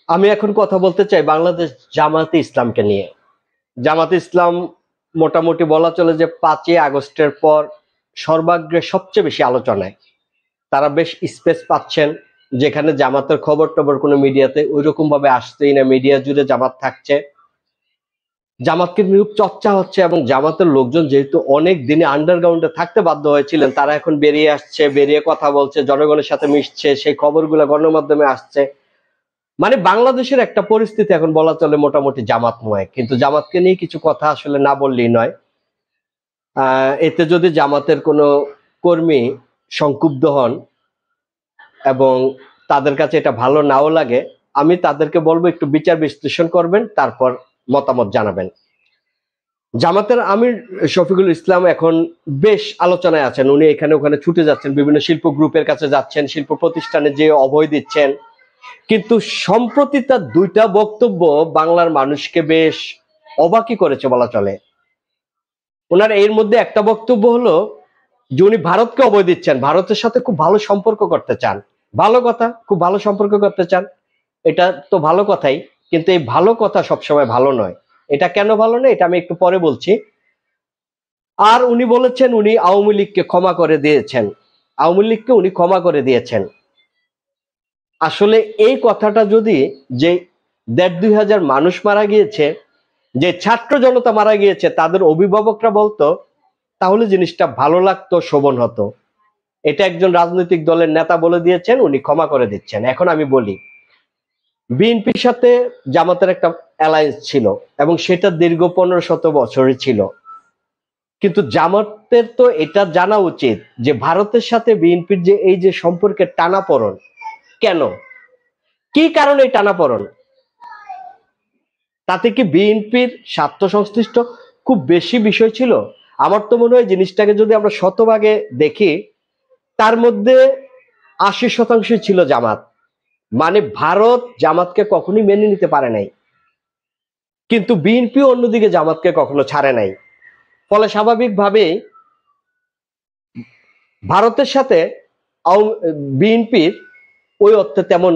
আমি এখন কথা বলতে চাই বাংলাদেশ জামাতে ইসলামকে নিয়ে। জামাতে ইসলাম মোটামুটি বলা চলে যে 5ই আগস্টের পর সর্বাগ্রে সবচেয়ে বেশি আলোচনায়। তারা বেশ স্পেস পাচ্ছেন, যেখানে জামাতের খবর টবর কোনো মিডিয়াতে ওইরকম ভাবে আসছেই না, মিডিয়া জুড়ে জামাত থাকছে, জামাতকে নিয়ে চর্চা হচ্ছে এবং জামাতের লোকজন যেহেতু অনেক দিনে আন্ডারগ্রাউন্ডে থাকতে বাধ্য হয়েছিলেন, তারা এখন বেরিয়ে আসছে, বেরিয়ে কথা বলছে, জনগণের সাথে মিশছে, সেই খবরগুলো গণমাধ্যমে আসছে। মানে বাংলাদেশের একটা পরিস্থিতি এখন বলা চলে মোটামুটি জামাতময়, কিন্তু জামাতকে নিয়ে কিছু কথা আসলে না বললেই নয়। এতে যদি জামাতের কোনো কর্মী সংক্ষুব্ধ হন এবং তাদের কাছে এটা ভালো নাও লাগে, আমি তাদেরকে বলবো একটু বিচার বিশ্লেষণ করবেন, তারপর মতামত জানাবেন। জামাতের আমির শফিকুল ইসলাম এখন বেশ আলোচনায় আছেন। উনি এখানে ওখানে ছুটে যাচ্ছেন, বিভিন্ন শিল্প গ্রুপের কাছে যাচ্ছেন, শিল্প প্রতিষ্ঠানে যে অভয় দিচ্ছেন। কিন্তু সম্প্রতি তার দুইটা বক্তব্য বাংলার মানুষকে বেশ অবাকই করেছে বলা চলে। ওনার এর মধ্যে একটা বক্তব্য হলো যে উনি ভারতকে অভয় দিচ্ছেন, ভারতের সাথে খুব ভালো সম্পর্ক করতে চান। ভালো কথা, খুব ভালো সম্পর্ক করতে চান, এটা তো ভালো কথাই, কিন্তু এই ভালো কথা সবসময় ভালো নয়। এটা কেন ভালো নয় এটা আমি একটু পরে বলছি। আর উনি বলেছেন উনি আওয়ামী লীগকে ক্ষমা করে দিয়েছেন, আওয়ামী লীগকে উনি ক্ষমা করে দিয়েছেন। আসলে এই কথাটা যদি, যে 1,500-2,000 মানুষ মারা গিয়েছে, যে ছাত্র জনতা মারা গিয়েছে, তাদের অভিভাবকরা বলতো, তাহলে জিনিসটা ভালো লাগতো, শোভন হতো। এটা একজন রাজনৈতিক দলের নেতা বলে দিয়েছেন, উনি ক্ষমা করে দিচ্ছেন। এখন আমি বলি, বিএনপির সাথে জামাতের একটা অ্যালায়েন্স ছিল এবং সেটা দীর্ঘ 15-17 বছরই ছিল। কিন্তু জামাতের তো এটা জানা উচিত যে ভারতের সাথে বিএনপির যে এই যে সম্পর্কের টানাপোড়েন, কেন, কি কারণে এই টানাপোড়েন? তাতে কি বিএনপির স্বার্থ সংশ্লিষ্ট খুব বেশি বিষয় ছিল? আমার তো মনে হয় জিনিসটাকে যদি আমরা শতভাগে দেখি, তার মধ্যে 80% ছিল জামাত। মানে ভারত জামাতকে কখনোই মেনে নিতে পারে নাই, কিন্তু বিএনপি অন্যদিকে জামাতকে কখনো ছাড়ে নাই। ফলে স্বাভাবিকভাবেই ভারতের সাথে বিএনপির ওই অর্থে তেমন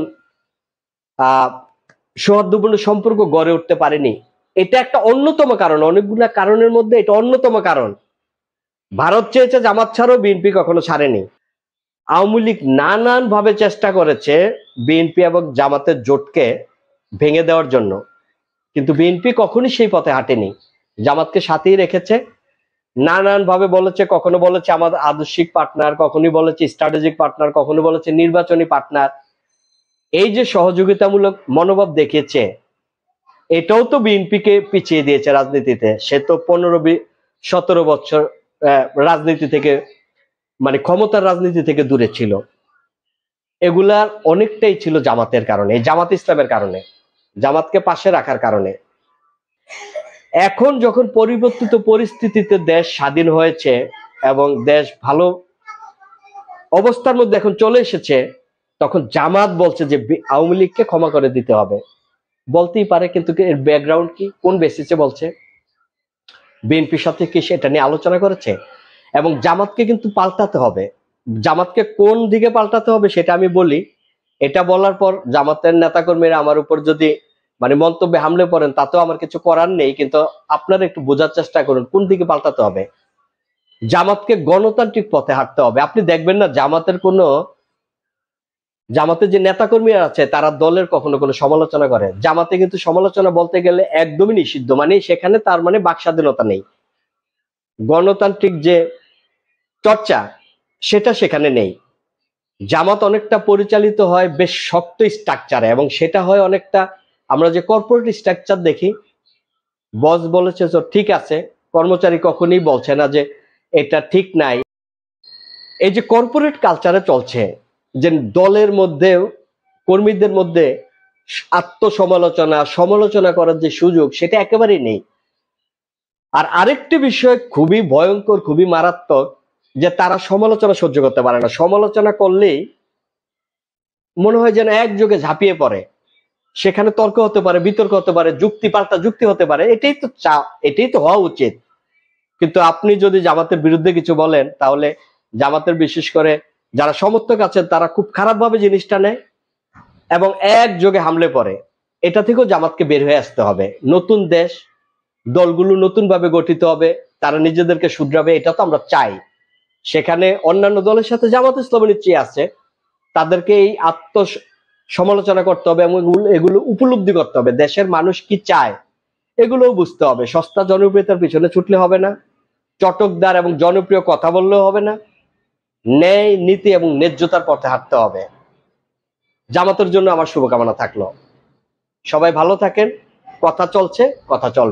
সৌহার্দ্যপূর্ণ সম্পর্ক গড়ে উঠতে পারেনি। এটা একটা অন্যতম কারণ, অনেকগুলো কারণের মধ্যে এটা অন্যতম কারণ। ভারত চেয়েছে জামাত ছাড়ো, বিএনপি কখনো ছাড়েনি। আওয়ামী লীগ নানান ভাবে চেষ্টা করেছে বিএনপি এবং জামাতের জোটকে ভেঙে দেওয়ার জন্য, কিন্তু বিএনপি কখনোই সেই পথে হাঁটেনি, জামাতকে সাথেই রেখেছে। নানান ভাবে বলেছে, কখনো বলেছে আমাদের আদর্শিক পার্টনার, কখনোই বলেছে স্ট্র্যাটেজিক পার্টনার, কখনো বলেছে নির্বাচনী পার্টনার। এই যে সহযোগিতামূলক মনোভাব দেখিয়েছে, এটাও তো বিএনপিকে পিছিয়ে দিয়েছে রাজনীতিতে। সে তো 15-17 বছর রাজনীতি থেকে, মানে ক্ষমতার রাজনীতি থেকে দূরে ছিল। এগুলার অনেকটাই ছিল জামাতের কারণে, জামাত ইসলামের কারণে, জামাতকে পাশে রাখার কারণে। এখন যখন পরিবর্তিত পরিস্থিতিতে দেশ স্বাধীন হয়েছে এবং দেশ ভালো অবস্থার মধ্যে এখন চলে এসেছে, তখন জামাত বলছে যে আওয়ামী লীগকে ক্ষমা করে দিতে হবে। বলতেই পারে, কিন্তু এর ব্যাকগ্রাউন্ড কি, কোন বেসিসে বলছে? বিএনপির সাথে কি সেটা নিয়ে আলোচনা করেছে? এবং জামাতকে কিন্তু পাল্টাতে হবে। জামাতকে কোন দিকে পাল্টাতে হবে সেটা আমি বলি। এটা বলার পর জামাতের নেতাকর্মীরা আমার উপর যদি মানে মন্তব্যে হামলে পড়েন, তাতেও আমার কিছু করার নেই, কিন্তু আপনারা একটু বোঝার চেষ্টা করুন কোন দিকে পাল্টাতে হবে। জামাতকে গণতান্ত্রিক পথে হাঁটতে হবে। আপনি দেখবেন না জামাতের যে নেতাকর্মীরা আছে তারা দলের কখনো কোনো সমালোচনা করে। জামাতে কিন্তু সমালোচনা বলতে গেলে একদমই নিষিদ্ধ, মানে সেখানে তার মানে বাক স্বাধীনতা নেই, গণতান্ত্রিক যে চর্চা সেটা সেখানে নেই। জামাত অনেকটা পরিচালিত হয় বেশ শক্ত স্ট্রাকচারে, এবং সেটা হয় অনেকটা, আমরা যে কর্পোরেট স্ট্রাকচার দেখি, বস বলেছে তো ঠিক আছে, কর্মচারী কখনোই বলছে না যে এটা ঠিক নাই। এই যে কর্পোরেট কালচারে চলছে, যে দলের মধ্যে কর্মীদের মধ্যে সমালোচনা করার যে সুযোগ, সেটা একেবারেই নেই। আর আরেকটি বিষয় খুবই ভয়ঙ্কর, খুবই মারাত্মক, যে তারা সমালোচনা সহ্য করতে পারে না। সমালোচনা করলেই মনে হয় যেন একযোগে ঝাঁপিয়ে পড়ে, সেখানে তর্ক হতে পারে, বিতর্ক হতে পারে, যুক্তি পাল্টা যুক্তি হতে পারে। এটাই তো হওয়া উচিত। কিন্তু আপনি যদি জামাতের বিরুদ্ধে কিছু বলেন, তাহলে জামাতের বিশেষ করে যারা সমর্থক আছেন তারা খুব খারাপ ভাবে জিনিসটা নেয় এবং একযোগে হামলে পড়ে। এটা থেকেও জামাতকে বের হয়ে আসতে হবে। নতুন দেশ, দলগুলো নতুন ভাবে গঠিত হবে, তারা নিজেদেরকে শুধরাবে, এটা তো আমরা চাই। সেখানে অন্যান্য দলের সাথে জামাত ইসলামের চেয়ে আছে, তাদেরকে এই সমালোচনা করতে হবে এবং এগুলো উপলব্ধি করতে হবে। দেশের মানুষ কি চায় এগুলোও বুঝতে হবে। সস্তা জনপ্রিয়তার পিছনে ছুটলে হবে না, চটকদার এবং জনপ্রিয় কথা বললেও হবে না, ন্যায় নীতি এবং ন্যায্যতার পথে হাঁটতে হবে। জামাতের জন্য আমার শুভকামনা থাকলো। সবাই ভালো থাকেন। কথা চলছে, কথা চলবে।